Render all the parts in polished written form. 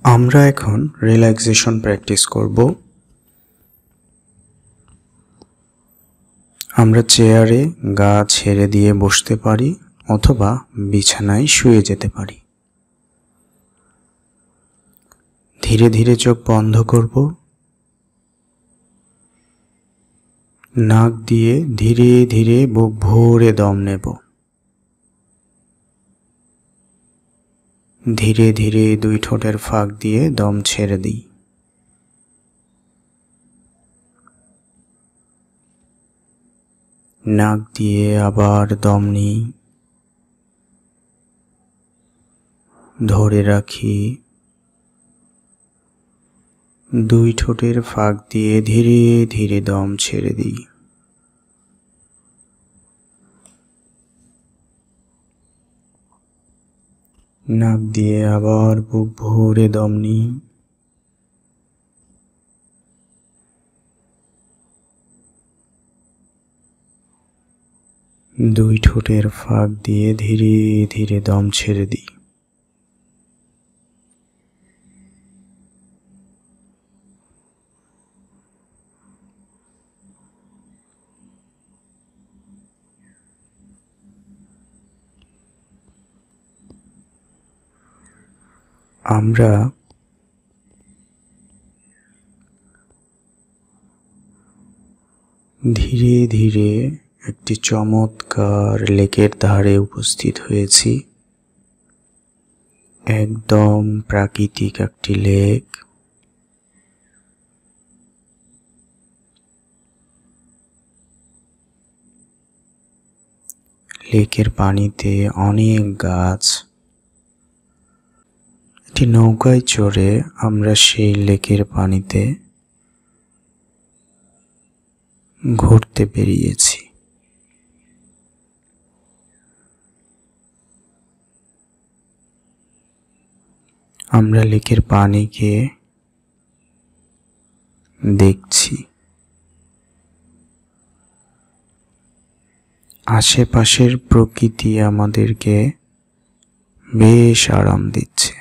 আমরা এখন relaxation practice করব। আমরা চেয়ারে গা ছেড়ে দিয়ে বসতে পারি অথবা বিছানায় শুয়ে যেতে পারি। ধীরে ধীরে চোখ বন্ধ করব। নাক দিয়ে ধীরে ধীরে বুক ভরে দম নেব। ধীরে ধীরে দুই ঠোঁটের ফাঁক দিয়ে দম ছেড়ে দিই। নাক দিয়ে আবার দম নিই, ধরে রাখি, দুই ঠোঁটের ফাঁক দিয়ে ধীরে ধীরে দম ছেড়ে দিই। নাক দিয়ে আবার বুক ভরে দম নিই, দুই ঠোঁটের ফাঁক দিয়ে ধীরে ধীরে দম ছেড়ে দিই। আমরা ধীরে ধীরে একটি চমৎকার লেকের ধারে উপস্থিত হয়েছি। একদম প্রাকৃতিক একটি লেক। লেকের পানিতে অনেক গাছ। একটি নৌকায় চড়ে আমরা সেই লেকের পানিতে ঘুরতে বেরিয়েছি। আমরা লেকের পানিকে দেখছি। আশেপাশের প্রকৃতি আমাদেরকে বেশ আরাম দিচ্ছে।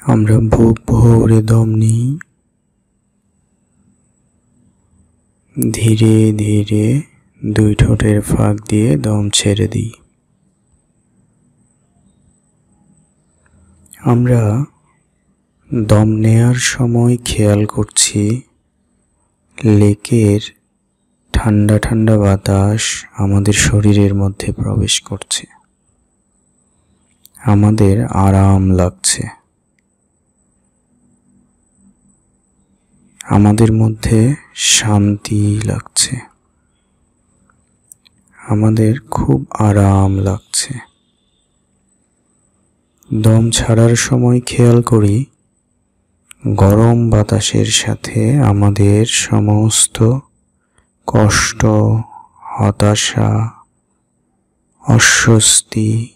আমরা বুক ভরে দম নিই, ধীরে ধীরে দুই ঠোঁটের ফাঁক দিয়ে দম ছেড়ে দিই। আমরা দম নেয়ার সময় খেয়াল করছি লেকের ঠান্ডা ঠান্ডা বাতাস আমাদের শরীরের মধ্যে প্রবেশ করছে। আমাদের আরাম লাগছে। আমাদের মধ্যে শান্তি লাগছে। আমাদের খুব আরাম লাগছে। দম ছাড়ার সময় খেয়াল করি গরম বাতাসের সাথে আমাদের সমস্ত কষ্ট, হতাশা, অস্বস্তি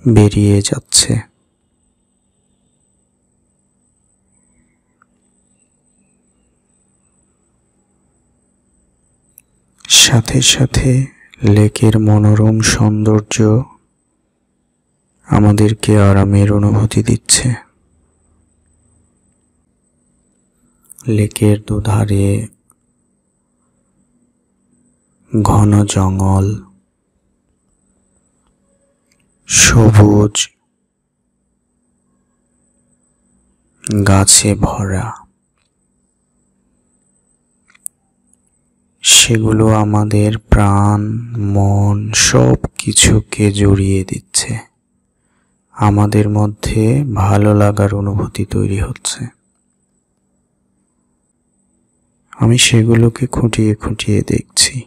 বেরিয়ে যাচ্ছে। সাথে সাথে লেকের মনোরম সৌন্দর্য আমাদেরকে আরামের অনুভূতি দিচ্ছে। লেকের দুধারে ঘন জঙ্গল, সবুজ গাছে ভরা। সেগুলো আমাদের প্রাণ, মন সব কিছুকে জড়িয়ে দিচ্ছে। আমাদের মধ্যে ভালো লাগার অনুভূতি তৈরি হচ্ছে। আমি সেগুলোকে খুঁটিয়ে খুঁটিয়ে দেখছি।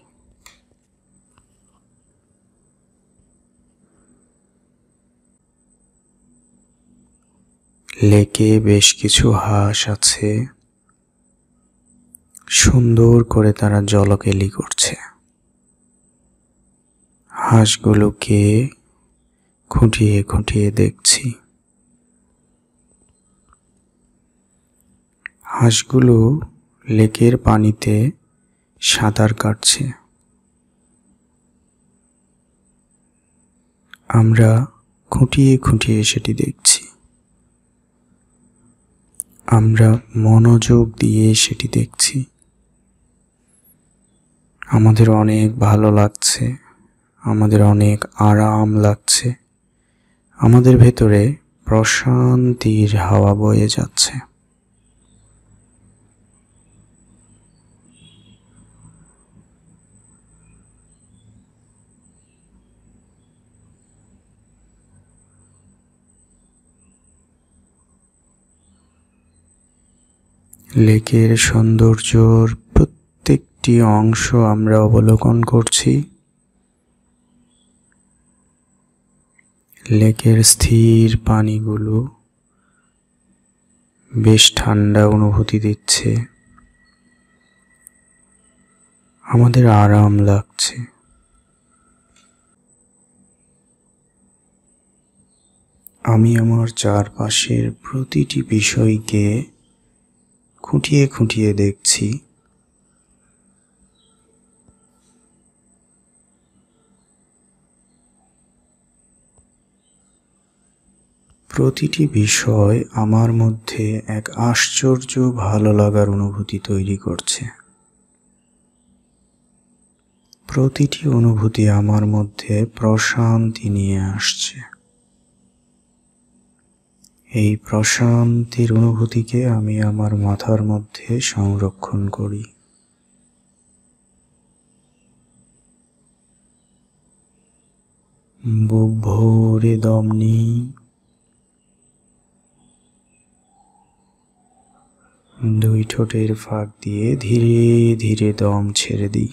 লেকে বেশ কিছু হাঁস আছে। সুন্দর করে তারা জলকেলি করছে। হাঁসগুলোকে খুঁটিয়ে খুঁটিয়ে দেখছি। হাঁসগুলো লেকের পানিতে সাঁতার কাটছে। আমরা খুঁটিয়ে খুঁটিয়ে সেটি দেখছি, আমরা মনোযোগ দিয়ে সেটি দেখছি। আমাদের অনেক ভালো লাগছে, আমাদের অনেক আরাম লাগছে, আমাদের ভেতরে প্রশান্তির হাওয়া বয়ে যাচ্ছে। লেকের সৌন্দর্যর প্রত্যেকটি অংশ আমরা অবলোকন করছি। লেকের স্থির পানিগুলো বেশ ঠান্ডা অনুভূতি দিচ্ছে, আমাদের আরাম লাগছে। আমি আমার চারপাশের প্রতিটি বিষয়কে খুঁটিয়ে খুঁটিয়ে দেখছি। প্রতিটি বিষয় আমার মধ্যে এক আশ্চর্য ভালো লাগার অনুভূতি তৈরি করছে। প্রতিটি অনুভূতি আমার মধ্যে প্রশান্তি নিয়ে আসছে। এই প্রশান্তির অনুভূতিকে আমি আমার মাথার মধ্যে সংরক্ষণ করি। বুক ভরে দম নিই, দুই ঠোঁটের ফাঁক দিয়ে ধীরে ধীরে দম ছেড়ে দিই।